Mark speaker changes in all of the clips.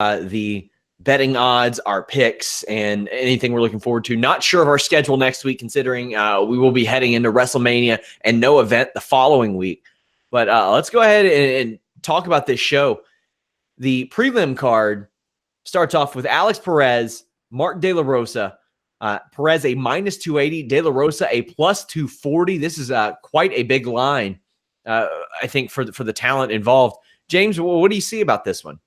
Speaker 1: the betting odds, our picks, and anything we're looking forward to. Not sure of our schedule next week, considering we will be heading into WrestleMania and no event the following week. But let's go ahead and talk about this show. The prelim card starts off with Alex Perez, Mark De La Rosa. Perez a -280, De La Rosa a +240. This is quite a big line, I think, for the talent involved. James, what do you see about this one?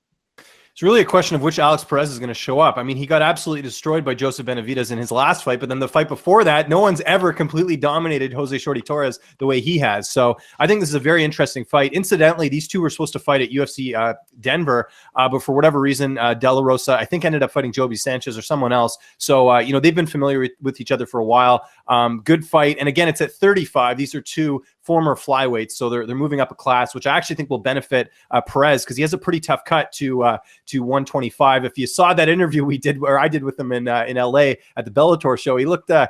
Speaker 2: It's really a question of which Alex Perez is going to show up. I mean, he got absolutely destroyed by Joseph Benavidez in his last fight, but then the fight before that, no one's ever completely dominated Jose Shorty Torres the way he has. So I think this is a very interesting fight. Incidentally, these two were supposed to fight at UFC Denver, but for whatever reason, De La Rosa, I think, ended up fighting Joby Sanchez or someone else. So, they've been familiar with each other for a while. Good fight. And again, it's at 35. These are two former flyweights, so they're moving up a class, which I actually think will benefit Perez, because he has a pretty tough cut to 125. If you saw that interview I did with him in LA at the Bellator show, he looked a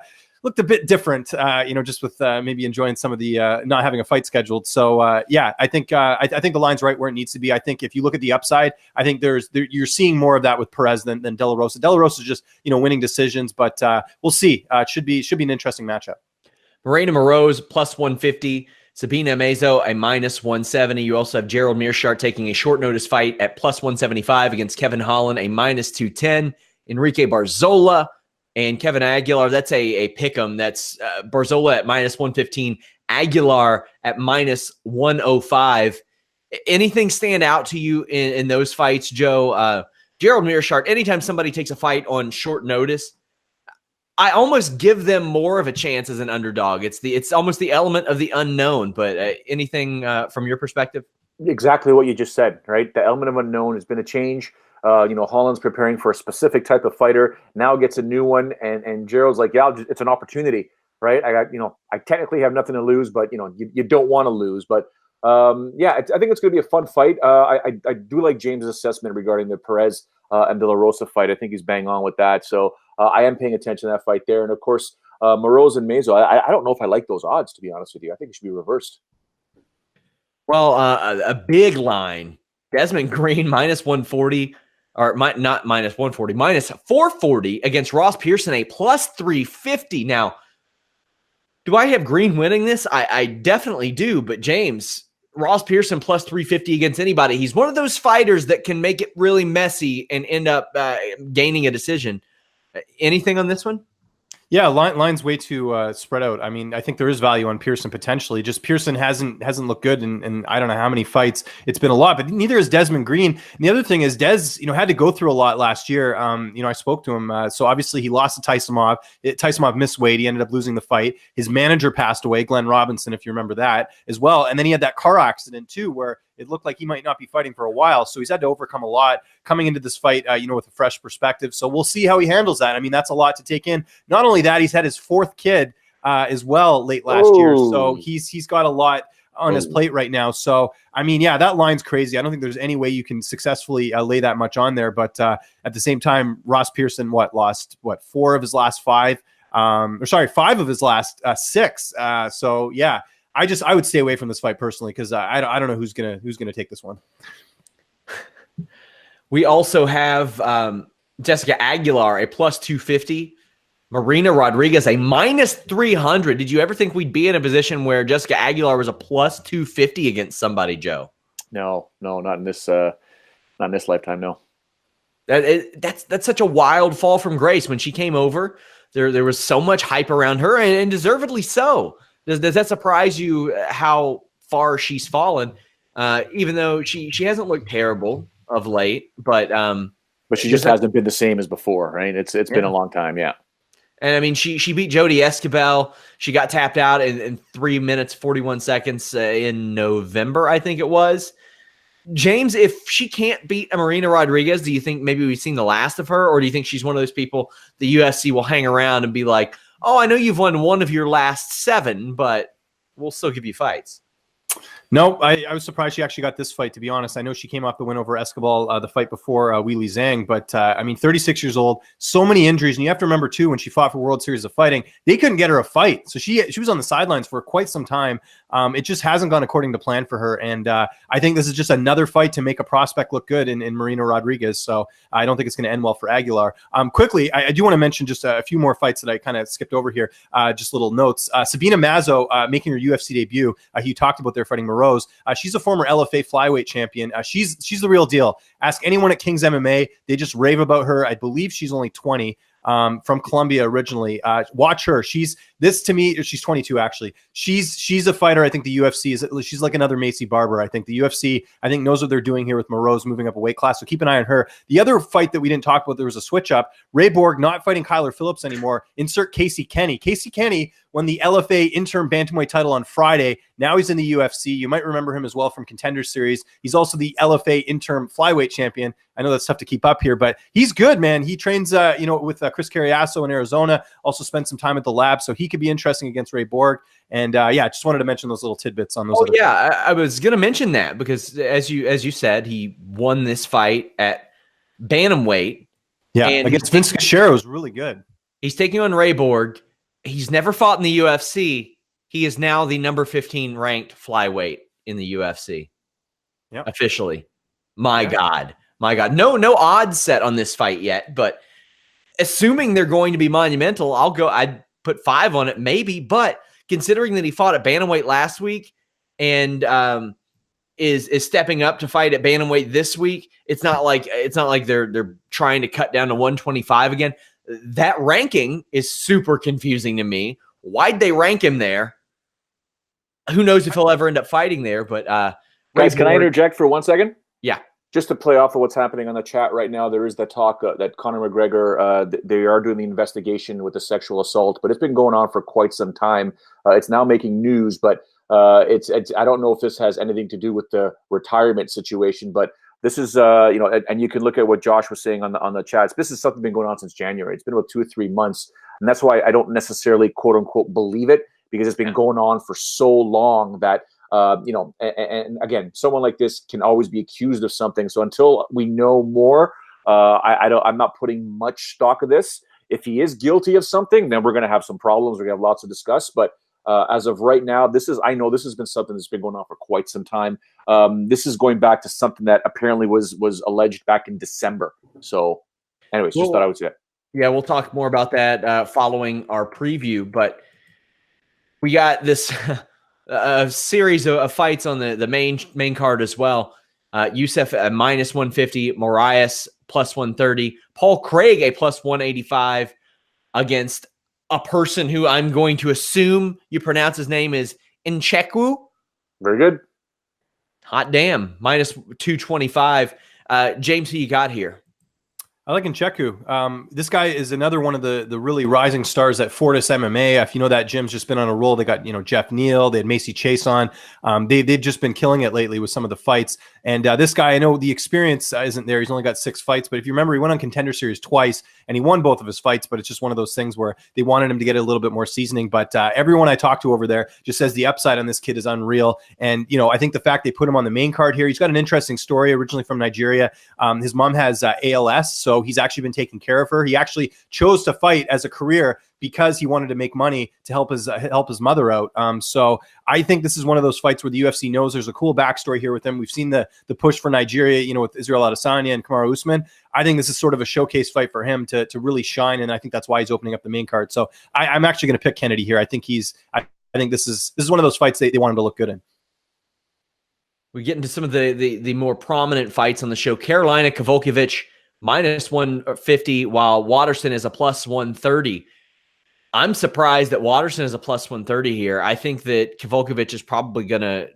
Speaker 2: bit different, just with maybe enjoying some of the not having a fight scheduled. So I think the line's right where it needs to be. I think if you look at the upside, I think you're seeing more of that with Perez than De La Rosa. De La Rosa is just winning decisions, but we'll see. It should be an interesting matchup.
Speaker 1: Marina Moroz +150, Sabina Amazo a -170. You also have Gerald Meerschaert taking a short notice fight at +175 against Kevin Holland, a -210. Enrique Barzola and Kevin Aguilar, that's a pick'em. That's Barzola at -115, Aguilar at -105. Anything stand out to you in those fights, Joe? Gerald Meerschaert, anytime somebody takes a fight on short notice, I almost give them more of a chance as an underdog. It's almost the element of the unknown. But anything from your perspective?
Speaker 3: Exactly what you just said, right? The element of unknown has been a change. Holland's preparing for a specific type of fighter. Now gets a new one, and Gerald's like, yeah, it's an opportunity, right? I technically have nothing to lose, but you don't want to lose. But I think it's going to be a fun fight. I do like James' assessment regarding the Perez and De La Rosa fight. I think he's bang on with that. So I am paying attention to that fight there. And of course, Moroz and Mazo, I don't know if I like those odds, to be honest with you. I think it should be reversed.
Speaker 1: Well, a big line. Desmond Green -140, or not -140, -440 against Ross Pearson, a +350. Now, do I have Green winning this? I definitely do. But James, Ross Pearson +350 against anybody. He's one of those fighters that can make it really messy and end up gaining a decision. Anything on this one?
Speaker 2: Yeah, line's way too spread out. I mean, I think there is value on Pearson potentially. Just Pearson hasn't looked good in I don't know how many fights. It's been a lot, but neither is Desmond Green. And the other thing is Des, had to go through a lot last year. I spoke to him. So obviously he lost to Tysonov. Tysonov missed weight. He ended up losing the fight. His manager passed away, Glenn Robinson, if you remember that as well. And then he had that car accident too, where it looked like he might not be fighting for a while. So he's had to overcome a lot coming into this fight, with a fresh perspective. So we'll see how he handles that. I mean, that's a lot to take in. Not only that, he's had his fourth kid as well late last year. So he's got a lot on his plate right now. So, I mean, yeah, that line's crazy. I don't think there's any way you can successfully lay that much on there. But at the same time, Ross Pearson, lost 4 of his last 5? 5 of his last 6. So, yeah. I would stay away from this fight personally, because I don't know who's gonna take this one.
Speaker 1: We also have Jessica Aguilar a +250, Marina Rodriguez a -300. Did you ever think we'd be in a position where Jessica Aguilar was a +250 against somebody, Joe?
Speaker 3: No, not in this lifetime. No.
Speaker 1: That's such a wild fall from grace. When she came over, there was so much hype around her, and deservedly so. Does that surprise you how far she's fallen? Even though she hasn't looked terrible of late, but
Speaker 3: she just hasn't been the same as before, right? It's been a long time, yeah.
Speaker 1: And I mean, she beat Jody Escobar. She got tapped out in 3 minutes 41 seconds in November, I think it was. James, if she can't beat Marina Rodriguez, do you think maybe we've seen the last of her, or do you think she's one of those people the UFC will hang around and be like, oh, I know you've won one of your last 7, but we'll still give you fights?
Speaker 2: No, I was surprised she actually got this fight, to be honest. I know she came off the win over Escobar the fight before Weili Zhang, but I mean, 36 years old, so many injuries. And you have to remember, too, when she fought for World Series of Fighting, they couldn't get her a fight. So she was on the sidelines for quite some time. It just hasn't gone according to plan for her. And I think this is just another fight to make a prospect look good in Marina Rodriguez. So I don't think it's going to end well for Aguilar. Quickly, I do want to mention just a few more fights that I kind of skipped over here. Just little notes. Sabina Mazo making her UFC debut. He talked about their fighting Morose. She's a former LFA flyweight champion. She's the real deal. Ask anyone at King's MMA. They just rave about her. I believe she's only 20. From Colombia originally. Watch her. To me, she's 22 actually. She's a fighter. I think the UFC she's like another Macy Barber. I think the UFC knows what they're doing here with Morose moving up a weight class. So keep an eye on her. The other fight that we didn't talk about, there was a switch up. Ray Borg not fighting Kyler Phillips anymore. Insert Casey Kenny. Casey Kenny won the LFA interim bantamweight title on Friday. Now he's in the UFC. You might remember him as well from Contender Series. He's also the LFA interim flyweight champion. I know that's tough to keep up here, but he's good, man. He trains, with Chris Carriasso in Arizona. Also spent some time at the lab, so he could be interesting against Ray Borg. And just wanted to mention those little tidbits on those.
Speaker 1: I was going to mention that because as you said, he won this fight at bantamweight.
Speaker 2: Yeah, against Vince Cachero is really good.
Speaker 1: He's taking on Ray Borg. He's never fought in the UFC. He is now the number 15 ranked flyweight in the UFC.
Speaker 2: Yep.
Speaker 1: Officially. My God. No odds set on this fight yet, but assuming they're going to be monumental, I'd put 5 on it maybe, but considering that he fought at bantamweight last week and is stepping up to fight at bantamweight this week, it's not like they're trying to cut down to 125 again. That ranking is super confusing to me. Why'd they rank him there? Who knows if he'll ever end up fighting there, but
Speaker 3: guys, can I interject for 1 second?
Speaker 1: Yeah.
Speaker 3: Just to play off of what's happening on the chat right now, there is the talk that Conor McGregor, they are doing the investigation with the sexual assault, but it's been going on for quite some time. It's now making news, but it's I don't know if this has anything to do with the retirement situation, but this is and you can look at what Josh was saying on the chats. This is something that's been going on since January. It's been about 2 or 3 months, and that's why I don't necessarily quote unquote believe it, because it's been going on for so long that. And again, someone like this can always be accused of something. So until we know more, I'm not putting much stock of this. If he is guilty of something, then we're going to have some problems. We're going to have lots to discuss. But as of right now, I know this has been something that's been going on for quite some time. This is going back to something that apparently was alleged back in December. So anyways, just thought I would say it.
Speaker 1: Yeah, we'll talk more about that following our preview. But we got this a series of fights on the main card as well. Youssef at minus 150, Moraes plus 130, Paul Craig a plus 185 against a person who I'm going to assume you pronounce his name is Nchekwu.
Speaker 3: Very good.
Speaker 1: Hot damn, minus 225. James, who you got here?
Speaker 2: I like Nchekwu. This guy is another one of the really rising stars at Fortis MMA. If you know that gym's just been on a roll. They got Jeff Neal, they had Macy Chase on. They've just been killing it lately with some of the fights. And this guy, I know the experience isn't there. He's only got 6 fights, but if you remember, he went on Contender Series twice and he won both of his fights. But it's just one of those things where they wanted him to get a little bit more seasoning. But everyone I talked to over there just says the upside on this kid is unreal. And I think the fact they put him on the main card here, he's got an interesting story. Originally from Nigeria, his mom has ALS, so he's actually been taking care of her. He actually chose to fight as a career because he wanted to make money to help his mother out. So I think this is one of those fights where the UFC knows there's a cool backstory here with him. We've seen the push for Nigeria, with Israel Adesanya and Kamaru Usman. I think this is sort of a showcase fight for him to really shine, and I think that's why he's opening up the main card. So I'm actually going to pick Kennedy here. I think I think this is one of those fights they want him to look good in.
Speaker 1: We get into some of the more prominent fights on the show. Carolina Kowalkiewicz minus 150, while Waterson is a plus 130. I'm surprised that Waterson is a plus 130 here. I think that Kowalkiewicz is probably going to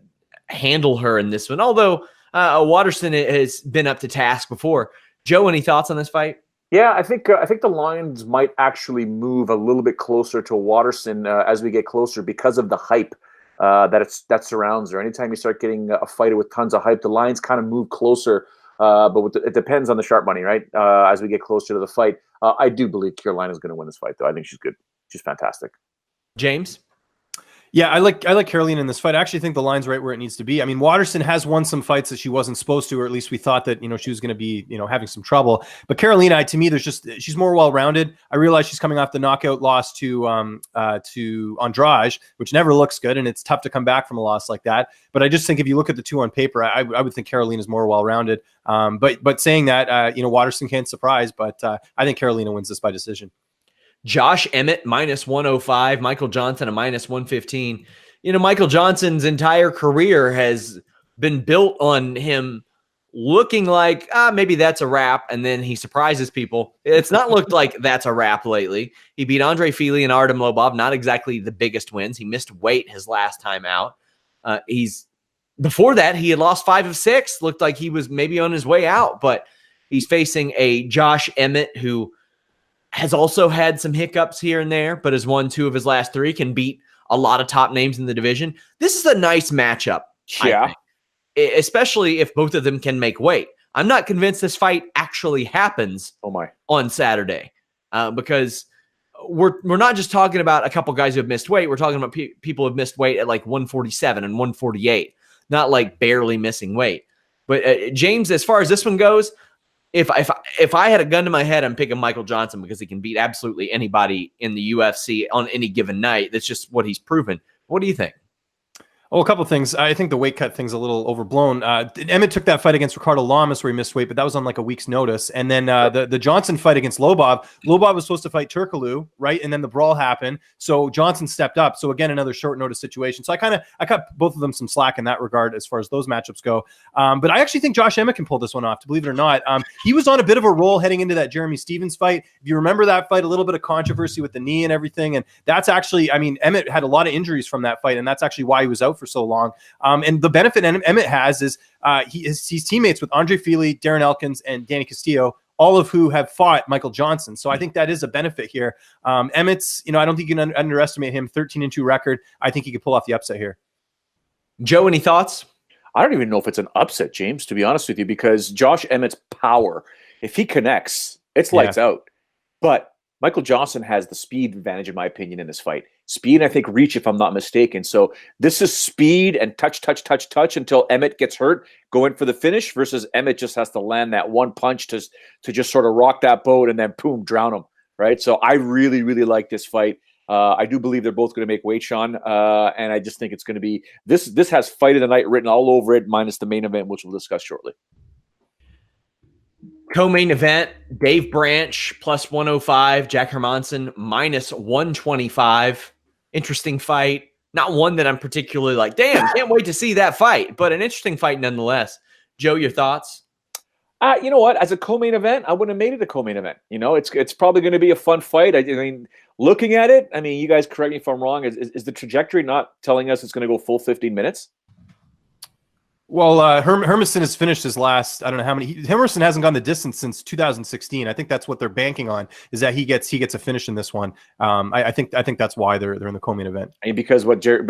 Speaker 1: handle her in this one, although Waterson has been up to task before. Joe, any thoughts on this fight?
Speaker 3: Yeah, I think the lines might actually move a little bit closer to Waterson as we get closer because of the hype that surrounds her. Anytime you start getting a fighter with tons of hype, the lines kind of move closer. But it depends on the sharp money, right? As we get closer to the fight, I do believe Carolina's going to win this fight, though. I think she's good. She's fantastic.
Speaker 1: James?
Speaker 2: Yeah, I like Carolina in this fight. I actually think the line's right where it needs to be. I mean, Waterson has won some fights that she wasn't supposed to, or at least we thought that, she was going to be, having some trouble. But Carolina, to me, she's more well-rounded. I realize she's coming off the knockout loss to Andrade, which never looks good, and it's tough to come back from a loss like that. But I just think if you look at the two on paper, I would think Carolina's more well-rounded. But saying that, Waterson can't surprise, but I think Carolina wins this by decision.
Speaker 1: Josh Emmett -105, Michael Johnson a -115. Michael Johnson's entire career has been built on him looking like maybe that's a wrap, and then he surprises people. It's not looked like that's a wrap lately. He beat Andre Fili and Artem Lobov, not exactly the biggest wins. He missed weight his last time out. Before that, he had lost 5 of 6. Looked like he was maybe on his way out, but he's facing a Josh Emmett who has also had some hiccups here and there, but has won 2 of his last 3, can beat a lot of top names in the division. This is a nice matchup,
Speaker 3: yeah,
Speaker 1: especially if both of them can make weight. I'm not convinced this fight actually happens on Saturday because we're not just talking about a couple guys who have missed weight. We're talking about people who have missed weight at like 147 and 148, not like barely missing weight. But James, as far as this one goes, if I had a gun to my head, I'm picking Michael Johnson because he can beat absolutely anybody in the UFC on any given night. That's just what he's proven. What do you think?
Speaker 2: Oh, a couple of things. I think the weight cut thing's a little overblown. Emmett took that fight against Ricardo Lamas where he missed weight, but that was on like a week's notice. And then the Johnson fight against Lobov was supposed to fight Turkaloo, right? And then the brawl happened. So Johnson stepped up. So again, another short notice situation. So I cut both of them some slack in that regard as far as those matchups go. But I actually think Josh Emmett can pull this one off, to believe it or not. He was on a bit of a roll heading into that Jeremy Stevens fight. If you remember that fight, a little bit of controversy with the knee and everything. And that's actually, Emmett had a lot of injuries from that fight, and that's actually why he was out for so long. And the benefit Emmett has is he's teammates with Andre Fili, Darren Elkins, and Danny Castillo, all of who have fought Michael Johnson. So I think that is a benefit here. Emmett's, I don't think you can underestimate him. 13-2 record. I think he could pull off the upset here.
Speaker 1: Joe, any thoughts?
Speaker 3: I don't even know if it's an upset, James, to be honest with you, because Josh Emmett's power, if he connects, it's lights out. But Michael Johnson has the speed advantage, in my opinion, in this fight. Speed, and I think reach, if I'm not mistaken. So this is speed and touch until Emmett gets hurt, go in for the finish, versus Emmett just has to land that one punch to just sort of rock that boat and then boom, drown him, right? So I really, really like this fight. I do believe they're both going to make weight, Sean, and I just think it's going to be this has fight of the night written all over it, minus the main event, which we'll discuss shortly.
Speaker 1: Co-main event, Dave Branch +105, Jack Hermanson -125. Interesting fight. Not one that I'm particularly like, damn, can't wait to see that fight, but an interesting fight nonetheless. Joe, your thoughts?
Speaker 3: You know what? As a co-main event, I wouldn't have made it a co-main event. It's probably going to be a fun fight. I mean, looking at it, you guys correct me if I'm wrong. Is the trajectory not telling us it's going to go full 15 minutes?
Speaker 2: Well, Hermanson has finished his last, I don't know how many. Hermanson hasn't gone the distance since 2016. I think that's what they're banking on, is that he gets a finish in this one. I think that's why they're in the co-main event.
Speaker 3: And because Jared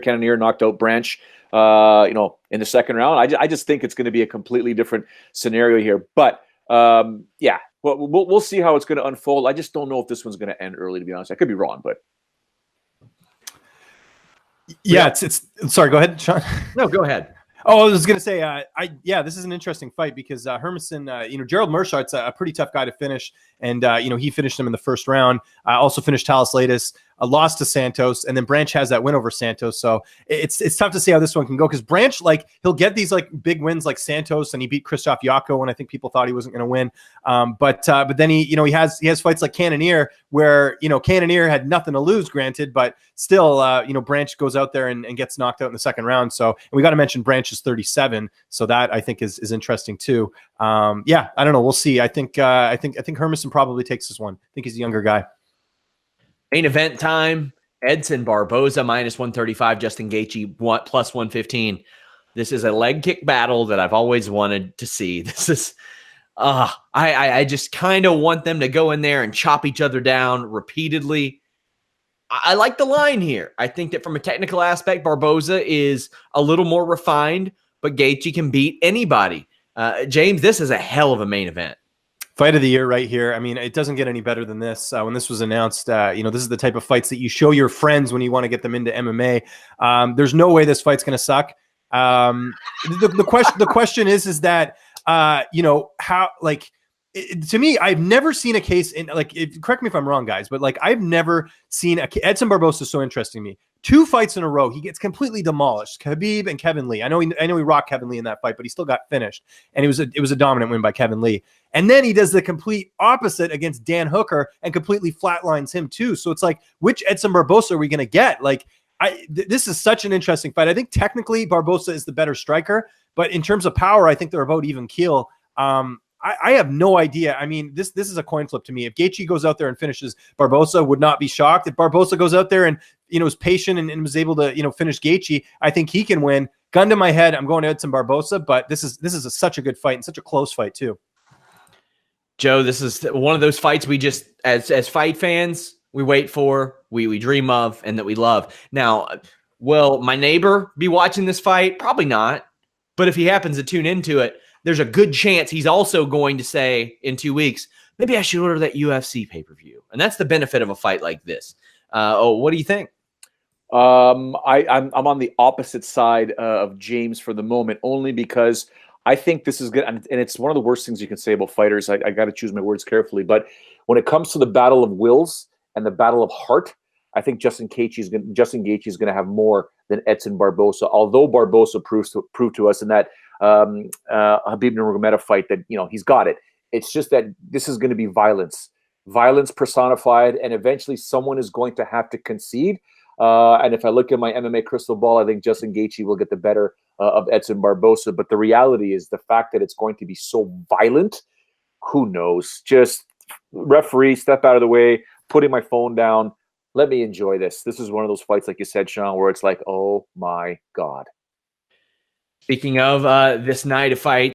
Speaker 3: Cannonier knocked out Branch, in the second round. I just think it's going to be a completely different scenario here. But yeah, we'll see how it's going to unfold. I just don't know if this one's going to end early, to be honest. I could be wrong, but.
Speaker 2: Yeah, it's sorry, go ahead, Sean.
Speaker 1: No, go ahead.
Speaker 2: Oh, I was going to say, this is an interesting fight because Hermanson, Gerald Meerschaert's a pretty tough guy to finish, and he finished him in the first round. Also finished Talis Latis, lost to Santos, and then Branch has that win over Santos. So it's tough to see how this one can go because Branch, he'll get these big wins like Santos, and he beat Krzysztof Jotko when I think people thought he wasn't going to win. But then he has fights like Cannonier where Cannonier had nothing to lose, granted, but still Branch goes out there and gets knocked out in the second round. So, and we got to mention Branch is 37, so that I think is interesting too. I don't know. We'll see. I think Hermanson probably takes this one. I think he's a younger guy.
Speaker 1: Main event time, Edson Barboza -135, Justin Gaethje +115. This is a leg kick battle that I've always wanted to see. This is, I just kind of want them to go in there and chop each other down repeatedly. I like the line here. I think that from a technical aspect, Barboza is a little more refined, but Gaethje can beat anybody. James, this is a hell of a main event.
Speaker 2: Fight of the year right here. I mean, it doesn't get any better than this. When this was announced, you know, this is the type of fights that you show your friends when you want to get them into MMA. There's no way this fight's going to suck. The question is that, you know, how, like, to me, I've never seen a case in, like, correct me if I'm wrong, guys, but like, I've never seen Edson Barboza is so interesting to me. 2 fights in a row, he gets completely demolished. Khabib and Kevin Lee. I know he rocked Kevin Lee in that fight, but he still got finished, and it was a dominant win by Kevin Lee. And then he does the complete opposite against Dan Hooker and completely flatlines him too. So it's like, which Edson Barboza are we going to get? Like, this is such an interesting fight. I think technically Barboza is the better striker, but in terms of power, I think they're about even keel. I have no idea. I mean, this is a coin flip to me. If Gaethje goes out there and finishes Barboza, would not be shocked. If Barboza goes out there and, you know, is patient and was able to, you know, finish Gaethje, I think he can win. Gun to my head, I'm going to Edson Barboza, but this is such a good fight and such a close fight too.
Speaker 1: Joe, this is one of those fights we just, as fight fans, we wait for, we dream of, and that we love. Now, will my neighbor be watching this fight? Probably not. But if he happens to tune into it, there's a good chance he's also going to say in 2 weeks, maybe I should order that UFC pay-per-view. And that's the benefit of a fight like this. What do you think?
Speaker 3: I'm on the opposite side of James for the moment, only because I think this is good. And it's one of the worst things you can say about fighters. I got to choose my words carefully. But when it comes to the battle of wills and the battle of heart, I think Justin Gaethje is going to have more than Edson Barboza. Although Barboza proved to us in that Khabib Nurmagomedov fight that, you know, he's got it. It's just that this is going to be violence personified, and eventually someone is going to have to concede. And if I look at my MMA crystal ball, I think Justin Gaethje will get the better of Edson Barboza. But the reality is the fact that it's going to be so violent. Who knows? Just referee, step out of the way, putting my phone down. Let me enjoy this. This is one of those fights, like you said, Sean, where it's like, oh my God.
Speaker 1: Speaking of this night of fight,